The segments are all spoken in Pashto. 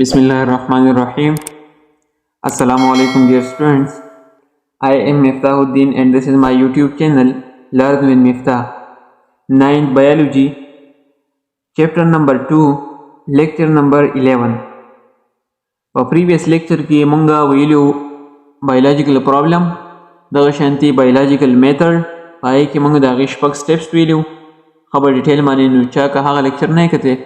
Bismillahirrahmanirrahim. Assalamu alaikum dear students. I am Miftahuddin and this is my YouTube channel Learn with Miftah. 9th Biology, Chapter number 2, Lecture number 11. په previous lecture کې مونږه ویلو biological problem دغه شانتي biological method پای کې مونږ د هغې شپږ steps ویلو. خبر ډیټیل باندې نو چا که هغه lecture نه کته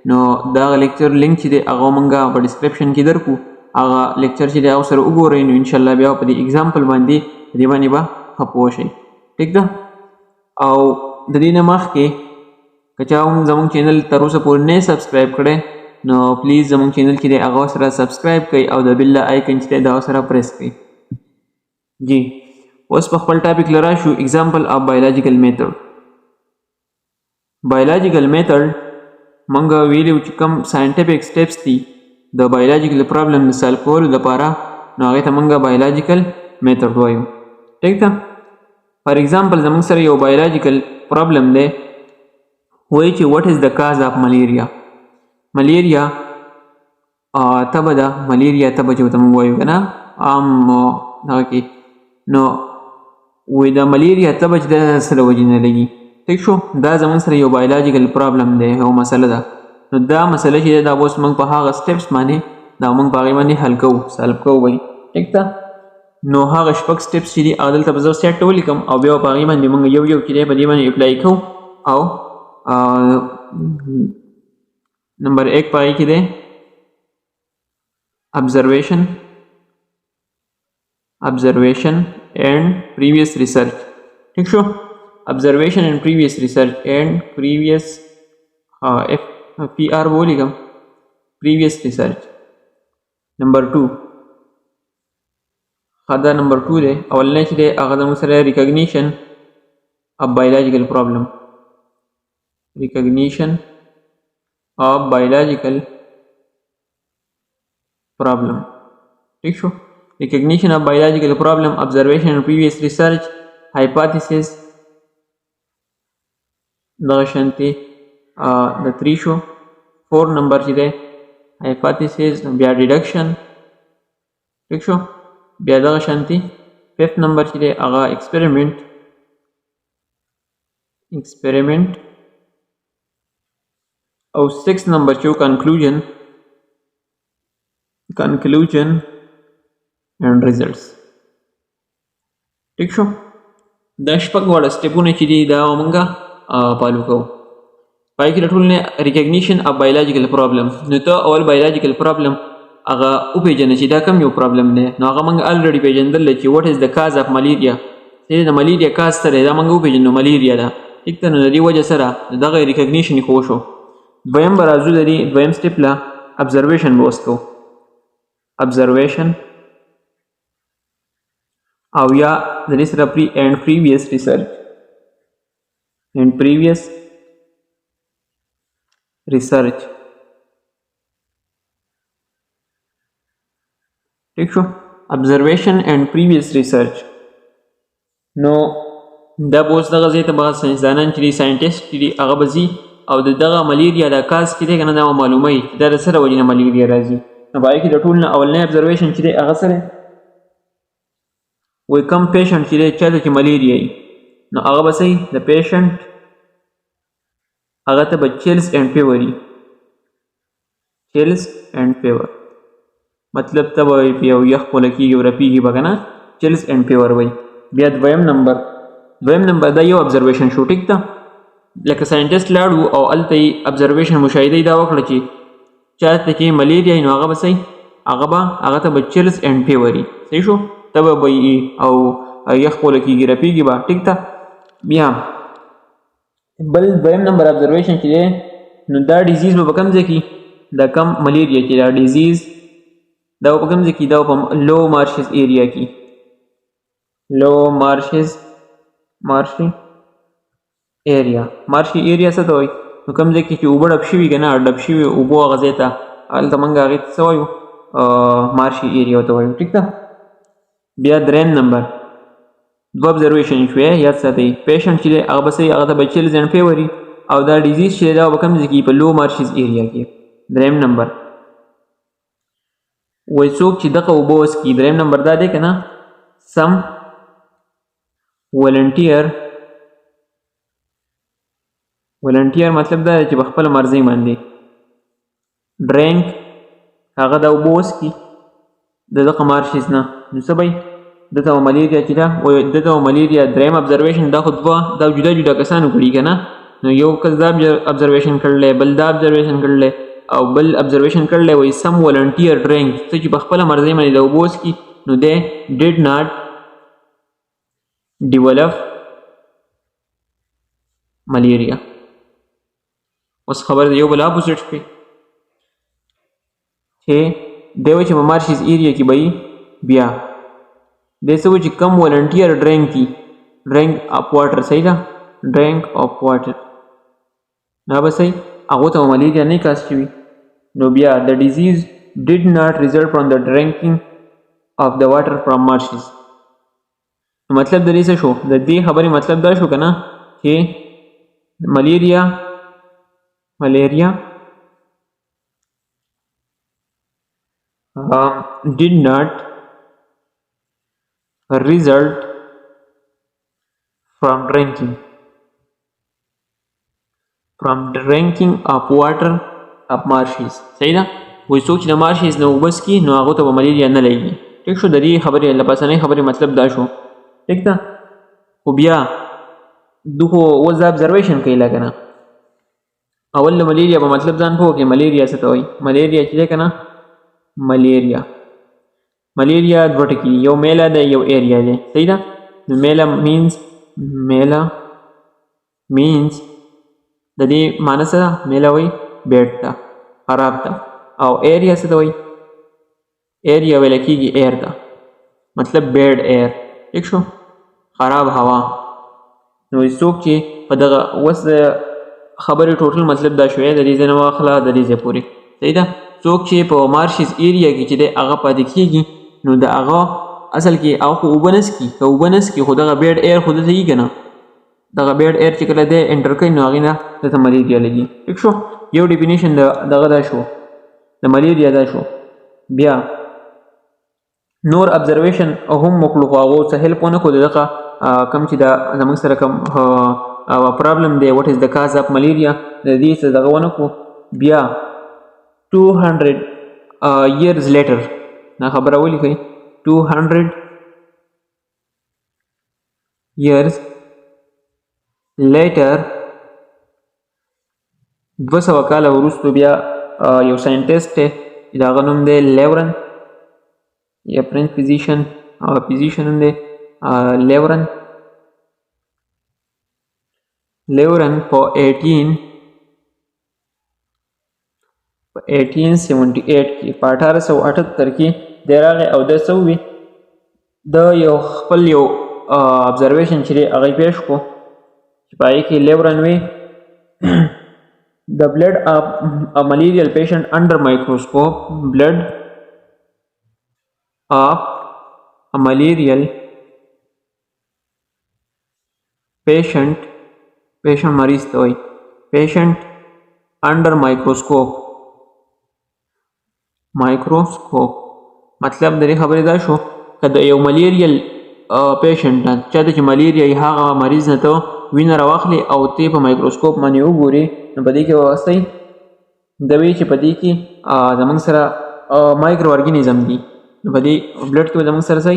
نو دا لیکچر لینک چې دی هغه مونږه په ډسکرپشن کې درکو. هغه لیکچر چې دی هغه سره وګورئ نو انشاءالله بیا په دې اگزامپل باندې په دې باندې به ښه پوه شئ. ټیک ده. او د دې نه مخکې که چا هم زموږ چینل تر اوسه پورې نه سبسکرایب کړی نو پلیز زموږ چینل چې دی هغه سره سبسکرایب کړئ او د بیل آیکن چې دی دا سره پریس کړئ. جی اوس په خپل ټاپک لرا شو اگزامپل اف بایولوژیکل میتھډ. بایولوژیکل میتھډ مونږ ویلو چې کوم ساینټیفیک سټیپس دي د بایولوژیکل پرابلم د سالو کولو لپاره نو هغې ته مونږ بایولوژیکل میتھډ وایو. ټیک ده. فار ایگزامپل زموږ سره یو بایولوژیکل پرابلم دی وایي چې واټ از د کاز اف ملیریا. ملیریا تبه ده. ملیریا تبه چې ورته مونږ وایو که نه عام دغه کې نو وایي د ملیریا تبه چې د څه له وجې نه لګي. ٹھیک شو. دا زموږ سره یو بایولوژیکل پرابلم دی یو مسله ده. نو دا مسله چې دا اوس موږ په هغه سټیپس باندې دا موږ په هغې باندې حل کوو سالو کوو وایي. ټیک ده. نو هغه شپږ سټیپس چې دي هغه دلته به زه سیټ ولیکم او بیا په هغې باندې موږ یو یو چې دی په دې باندې اپلای کوو. او نمبر 1 په هغې کې دی observation and previous research. ٹھیک شو. observation and previous research and previous PR बोलेगा previous research. number 2 خدا number 2 दे अवलने चले अगदा मुसरे recognition of biological problem. recognition of biological problem. ठीक show. recognition of biological problem, observation and previous research, hypothesis دغه شانتي د 3 شو. 4 نمبر چې دی hypothesis بیا deduction. ٹھیک شو. بیا دغه شانتي 5 نمبر چې دی هغه experiment او 6 نمبر چې conclusion and results. ٹھیک شو. دا شپږ واړه سټیپونه چې دي دا مونږه پالو کوو. پای کې ټول نه ریکګنیشن اف بایولوژیکل پرابلم. نو ته اول بایولوژیکل پرابلم هغه وپېژنه چې دا کوم یو پرابلم دی. نو هغه موږ الریډي پېژندل چې واټ از د کاز اف ملیریا. چې د ملیریا کاز سره دا موږ وپېژنو ملیریا ده. ټیک ده. نو د دې وجه سره دغه ریکګنیشن یې ښه شو. دویم به راځو د دې دویم سټیپ له ابزرویشن به اوس کوو. ابزرویشن او یا د دې سره previous research and previous research. ٹھیک شو. observation and previous research. نو دا به اوس دغه ځای ته به ساینسدانان چې دي ساینټسټ چې دي هغه به ځي او د دغه ملیریا دا کاز چې دی که نه دا به معلوموي چې دا د څه له وجې نه ملیریا راځي. نو په هغې کې د ټول نه اولنی observation چې دی هغه څه دی وایي کم پیشنټ چې دی چا ته چې ملیریا وي نو هغه به څه د پیشنټ هغه ته به chills and fever وي. chills and fever مطلب ته به یو یخ پوله کېږي او رپېږي به که نه chills and fever وایي. بیا دویم نمبر دا یو ابزرویشن شو. ټیک ده. لکه ساینټسټ لاړو او هلته یې ابزرویشن مشاهده یې دا وکړه چې چا ته چې ملیریا وي نو هغه به څه هغه ته به chills and fever وي. صحیح شو. تبه به یي او یخ پوله کېږي رپېږي به. ټیک ده. بیا بل دویم نمبر ابزرویشن چې دی نو دا ډیزیز به په کوم ځای کې دا کم ملیریا چې دا ډیزیز دا په کوم ځای کې دا په لو مارشز ایریا کې مارشي ایریا څه ته وایي نو کوم ځای کې چې اوبه ډب شوي که نه ډب شوي اوبو هغه ځای ته هلته موږ هغې ته څه وایو مارشي ایریا ورته وایو. ټیک ده. بیا دریم نمبر دو ابزرویشن شوی یاد ساتئ. پیشنټ چې دی هغه به څه هغه ته به chills and fever وي او دا ډیزیز چې دا به کوم ځای کې په لو مارشز ایریا کې. دریم نمبر وای څوک چې دغه اوبه وڅکي. دریم نمبر دا دی که نه سم ولنټیر مطلب دا دی چې په خپله مرضۍ باندې ډرینک هغه د اوبه وڅکي د دغه مارشز نه، نو څه به دته ملیریا چې ده دته ملیریا. دریم ابزرویشن دا خو دا جدا جدا کسانو کړي که نه، نو یو کس دا ابزرویشن کړلی، بل دا ابزرویشن کړلی او بل ابزرویشن کړلی وایي سم ولنټیر ډرینک، څه چې په خپله مرضۍ باندې د اوبه وڅکي نو دی ډیډ ناټ ډیولپ ملیریا. اوس خبر د یو بل اپوزیټ شوې چې دی وایي چې په مارشز ایریا کې به یي بیا دی څه وایي چې کم ولنټیر ډرینک دي، ډرینک اف واټر. صحیح ده، ډرینک اف واټر دا به صحیح هغو ته ملیریا نه کاز شوي. نو بیا د ډیزیز ډیډ ناټ ریزلټ فرام د ډرینکینګ اف د واټر فرام مارشز. مطلب د دې څه شو؟ د دې خبرې مطلب دا شو که نه چې ملیریا did not result from drinking of water of marshes. صحیح ده، وایي څوک چې د مارشز نه اوبه څکي نو هغو ته به ملیریا نه لګي. ټیک شو، د دې خبرې لپسنۍ خبرې مطلب دا شو. ټیک ده، خو بیا دو خو اوس دا ابزرویشن کوي لکه نه. اول د ملیریا په مطلب ځان پوه کړې. ملیریا څه ته وایي؟ ملیریا چې دی که نه ملیریا دوه ټکي، یو میله دی یو ایریا دی. صحیح ده، نو میله مینز د دې معنی څه ده؟ میله وایي بیډ ته، خراب ته. او ایریا څه ته وایي؟ ایریا ویل کېږي ایر ته، مطلب بیډ ایر. ټیک شو، خراب هوا. نو څوک چې په دغه اوس د خبرې ټوټل مطلب دا شوی د دې ځای نه واخله د دې ځای پورې. صحیح ده، څوک چې په مارشز ایریا کې چې دی هغه پاتې کېږي نو د هغه اصل کې هغه خو اوبه نه څکي، که اوبه نه څکي خو دغه بیډ ایر خو دلته وي که نه. دغه بیډ ایر چې کله دی انټر کوي نو هغې نه دلته ملیریا لګي. ټیک شو، یو ډیفینیشن دغه دا شو د ملیریا دا شو. بیا نور ابزرویشن هم وکړو خو هغو څه هیلپ ونه کړو. دغه کوم چې دا زموږ سره کوم پرابلم دی وټ از د کاز اف ملیریا د دې څه دغه ونه کړو. بیا 200 years later دا خبره ولیکئ 200 years later 200 کاله وروستو بیا یو ساینټیسټ دی د هغه نوم دی لیورن، یا فرنچ فزیشن هم دی لیورن په 1878 کې په 1878 کې دی راغی او د څه ووي د یو خپل یو ابزرویشن چې دی هغه یې پیش کړو چې په هغې کې لیورن وی the blood of a malarial patient under microscope. Blood of a malarial patient مریض ته وایي patient under microscope. مطلب د دې خبرې دا شو که د یو ملیریل پیشنټ نه چا ته چې ملیریا یې هغه مریض نه ته وینه راواخلې او ته په مایکروسکوپ باندې وګورې نو په دې کې به واستئ د وی چې په دې کې زموږ سره مایکرو ارګینیزم دي. نو په دې بلډ کې به زموږ سره څه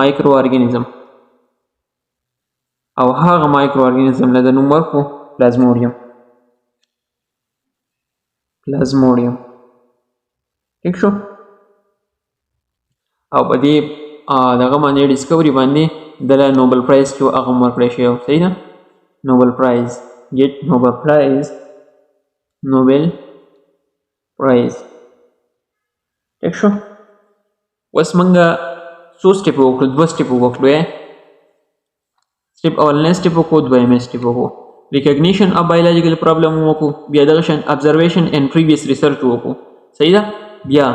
مایکرو ارګینیزم او هغه مایکرو ارګینیزم له د نوم ورکړو پلازموډیم. ټیک شو، او په دې دغه باندې ډسکوري باندې دله نوبل پرایز چې هغه هم ورکړی شوی و. صحیح ده، نوبل پرایز ټیک شو. اوس موږ څو سټیپ وکړو؟ 2 سټیپ وکړو. سټیپ اولنی سټیپ وکړو، دویمې سټیپ وکړو. ریکګنیشن اف بایولوژیکل پرابلم وکړو، بیا دغه شان ابزرویشن اینډ پریویس ریسرچ وکړو. صحیح ده، بیا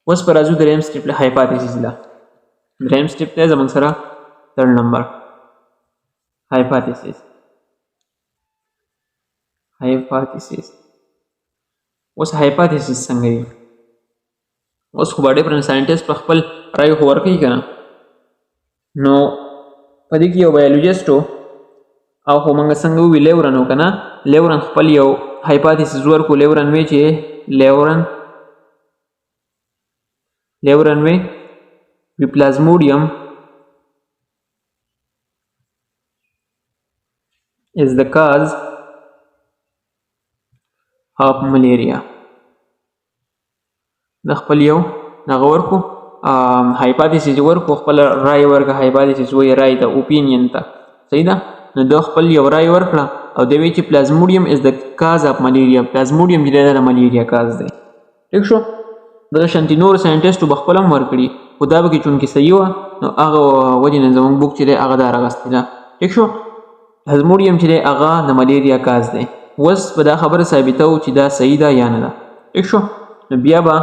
اوس پر راځو دریم سټیپ له هایپاتیسیس له. دریم سټیپ دی زموږ سره 3rd نمبر هایپاتیسیس. اوس هایپاتیسیس څنګه وي؟ اوس خو به ډفرنټ ساینټسټ په خپل رایو خو ورکوي که نه نو په دې کې یو بایولوجسټ و او خو موږ څنګه ووي لیورن و که نه لیورن خپل یو هایپاتیسس ورکو لیورن وی چې لیورن وی پلازموډیم is the cause of malaria د خپل یو دغه ورکو هایپاتیسس ورکو خپل رای ورکه هایپاتیسس وایي رای ته اوپینین ته صحیح ده نو د خپل یو رای ورکړه او د وی چې پلازموډیم از د کاز اف ملیریا پلازموډیم چې دی د ملیریا کاز دی ټیک شو دغه شانتي نور ساینټسټو به خپل هم ورکړي خو دا پکې چونکې صحیح وه نو هغه وجې نه زموږ بوک چې دی هغه دا راغستې ده ټیک شو پلازموډیم چې دی هغه د ملیریا کاز دی اوس به دا خبره ثابتوو چې دا صحیح ده یا نه ده ټیک شو نو بیا به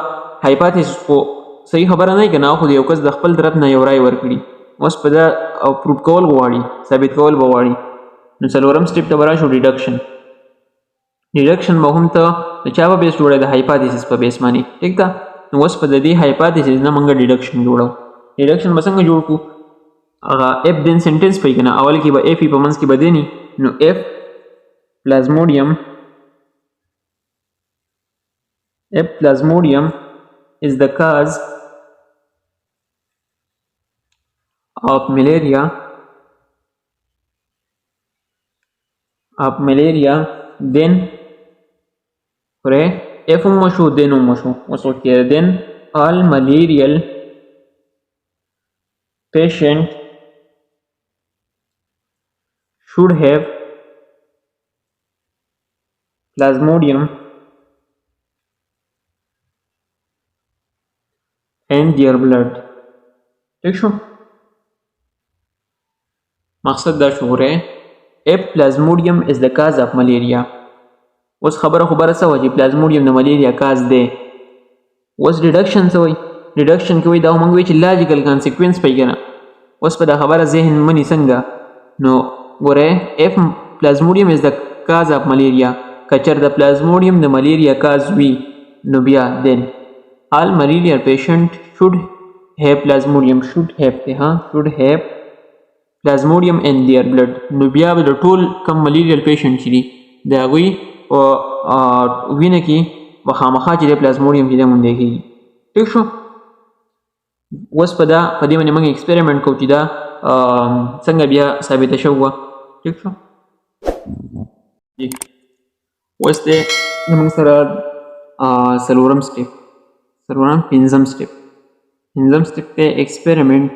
هایپاتیسس خو صحیح خبره نه وي که نه خو د یو کس د خپل طرف نه یو رای ورکړي اوس په دا پروف کول غواړي ثابت کول به غواړي نو څلورم سټیپ ته به راشو ډیډکشن به هم ته د چا په بیس جوړی د هایپاتیسس په بیس باندې ټیک ده نو اوس په د دې هایپاتیسس نه موږ ډیډکشن جوړو ډیډکشن به څنګه جوړ کړو هغه اف دین سنټنس پوي که نه اول کې به اف په منځ کې به دی ني نو اف plasmodium is the cause of malaria then if مشو then مشو وسو کې then all malarial patient should have plasmodium and their blood ٹھیک شو مقصد دا شو رہے if plasmodium is the cause of malaria اوس خبره څه وه چې پلازموډیم د ملیریا کاز دی اوس ډیډکشن څه وایي ډیډکشن کې وایي دا موږ وایي چې لاجیکل کانسیکوینس پی که نه اوس په دا خبره ذهن مني څنګه نو ګوره if plasmodium is the cause of malaria که چېر د پلازموډیم د ملیریا کاز وي نو بیا then all malaria patient should have plasmodium should have plasmodium in their blood نو بیا به د ټول کم ملیریل پیشنټ چې دي د هغوی په وینه کې به خامخا چې دی پلازموډیم چې دی موندی کېږي ټیک شو اوس په دې باندې موږ ایکسپریمنټ کوو چې دا څنګه بیا ثابته شوې وه ټیک شو اوس دی زموږ سره پنځم سټیپ دی ایکسپریمنټ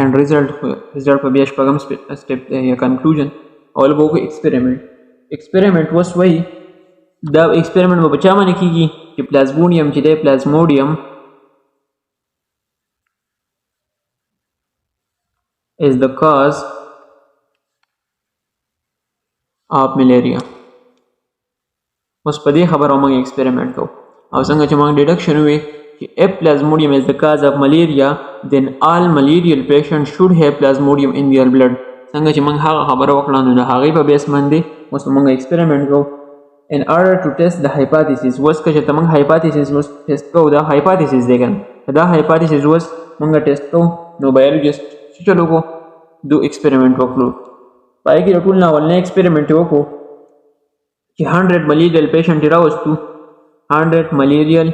and result په بیا شپږم سټیپ دی یا کنکلوژن اول به وکړو ایکسپریمنټ اوس وایي دا ایکسپریمنټ به په چا باندې کېږي چې پلازموډیم چې دی پلازموډیم is the cause of malaria اوس په دې خبره موږ ایکسپریمنټ کوو او څنګه چې موږ ډیډکشن وی if plasmodium is the cause of malaria then all malarial patients should have plasmodium in their blood څنګه چې موږ هغه خبره وکړه نو د هغې په بیس باندې اوس موږ ایکسپریمنټ کوو in order to test the hypothesis اوس که چې موږ hypothesis ټیسټ کوو دا hypothesis دی کنه دا hypothesis اوس موږ ټیسټ کوو نو بایولوجسټ څه چلو کو دو ایکسپریمنټ وکړو پای کې ټول نه اولنی ایکسپریمنټ وکړو چې 100 malarial patient راوستو 100 malarial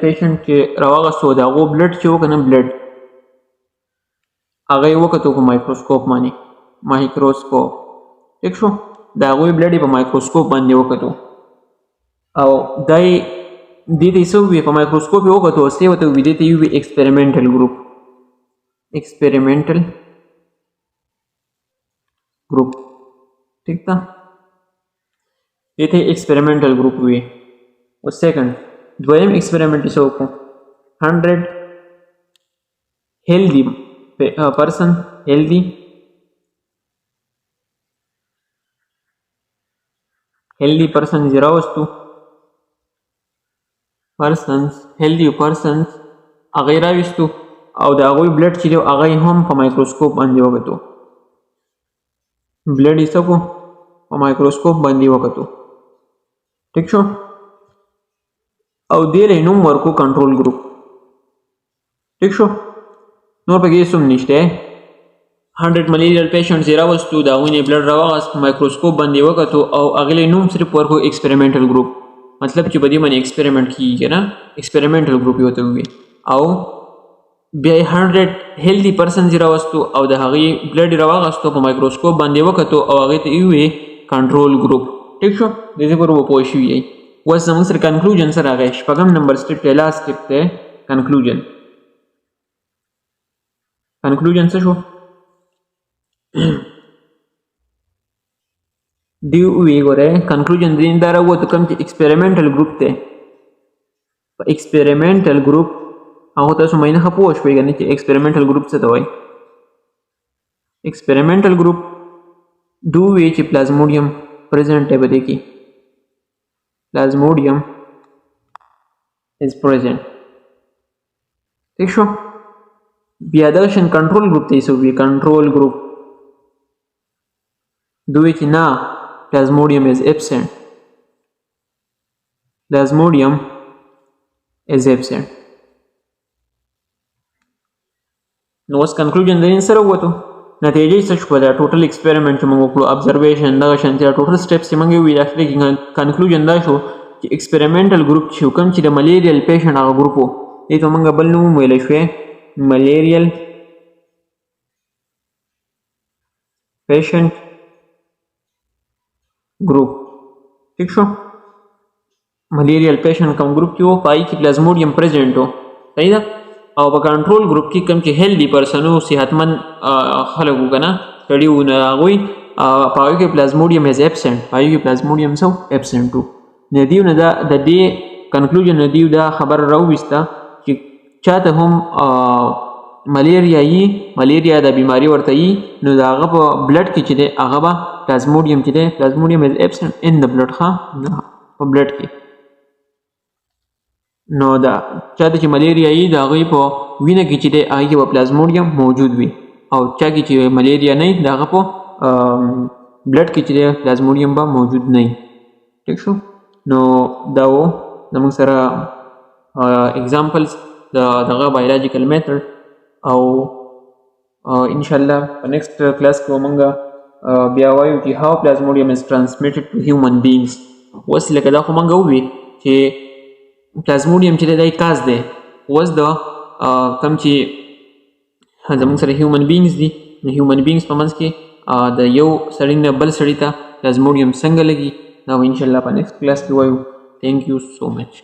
patient چې راوغستو د هغو بلډ چې و که نه بلډ هغه یې وکتو په مایکروسکوپ باندې ټیک شو د هغوی بلډ یې په مایکروسکوپ باندې وکتو او دا یې دې ته یې څه ووي په مایکروسکوپ یې وکتو څه یې ورته ووي دې ته یې ووي ایکسپریمنټل ګروپ ټیک ده دې ته ایکسپریمنټل ګروپ وي اوس سیکنډ دویم ایکسپریمنټ یې څه وکړو 100 healthy person healthy persons راوستو healthy persons هغه یې راوستو او د هغوی بلډ چې دی هغه یې هم په مایکروسکوپ باندې وکتو بلډ یې څه کو په مایکروسکوپ باندې وکتو ټیک شو او دې له نوم ورکو کنټرول ګروپ ټیک شو نور پکې هیڅ هم نشته 100 ملیریل پیشنټس یې راوستو د هغوی نه بلډ راواغست په مایکروسکوپ باندې وکتو او هغې له نوم صرف ورکو ایکسپریمنټل ګروپ مطلب چې په دې باندې ایکسپریمنټ کیږي که نه ایکسپریمنټل ګروپ یې ورته ووایي او بیا یې 100 هیلدي پرسنز یې راوستو او د هغې بلډ یې راواغستو په مایکروسکوپ باندې وکتو او هغې ته یې ووایي کنټرول ګروپ ټیک شو دې ځای پورې به پوه شوي یئ اوس زموږ سره کنکلوژن څه راغی شپږم نمبر سټیپ دی لاست سټیپ دی کنکلوژن څه شو دی وی ګوره کنکلوژن دین دا راووتو کوم چې ایکسپریمنټل ګروپ دی په ایکسپریمنټل ګروپ هغه تاسو مینه ښه پوه شوئ که نه چې ایکسپریمنټل ګروپ څه ته وایي ایکسپریمنټل ګروپ دو وی چې پلازموډیم پریزنټ دی په دې کې Plasmodium is present. ٹھیک شو بیا دغه شان کنټرول ګروپ ته یې څه ووایي کنټرول ګروپ دوی چې نه Plasmodium is absent. Plasmodium is absent. نو اوس کنکلوژن د دې سره ووتو نتیجه یې څه شوه دا ټوټل ایکسپریمنټ چې موږ وکړو ابزرویشن دغه شانتیا ټوټل سټیپس چې موږ یې وویل اخري کې کنکلوژن دا شو چې ایکسپریمنټل ګروپ چې کوم چې د ملیریل پیشنټ هغه ګروپ و دې ته موږ بل نوم ویلی شوی ملیریل پیشنټ ګروپ ٹھیک شو ملیریل پیشنټ کوم ګروپ کې و په هغې کې پلازموډیم پریزنټ و صحیح ده او په کنټرول ګروپ کې کوم چې هیلدي پرسن و صحتمند خلک و که نه سړي و نو هغوی په هغوی کې پلازموډیم از ایبسنټ په هغوی کې پلازموډیم څه و ایبسنټ و نو دیو نه دا د دې کنکلوژن نه دیو دا خبره راوویسته چې چاته هم ملیریا یي ملیریا د بیماري ورته یي نو د هغه په بلډ کې چې دی هغه به پلازموډیم چې دی پلازموډیم از ایبسنټ ان د بلډ ښه په بلډ کې نو دا چاته چې ملیریا یي د هغوی په وینه کې چې دی هغې کې به پلازموډیم موجود وي او چا کې چې ملیریا نه وي د هغه په بلډ کې چې دی پلازموډیم به موجود نه وي ټیک شو نو دا و زموږ سره اگزامپلز د دغه بایولوجیکل میتھډ او انشاءالله په نیکسټ کلاس کې به موږ بیا وایو چې هاو پلازموډیم از ټرانسمیټډ ټو هیومن بینګز اوس لکه دا خو موږ ووي چې پلازموډیم چې دی دا کاز دی اوس د کوم چې زموږ سره هیومن بینګز دي نو هیومن بینګز په منځ کې د یو سړي نه بل سړي ته پلازموډیم څنګه لګي دا به انشاءالله په نیکسټ کلاس کې وایو تھینک یو سو مچ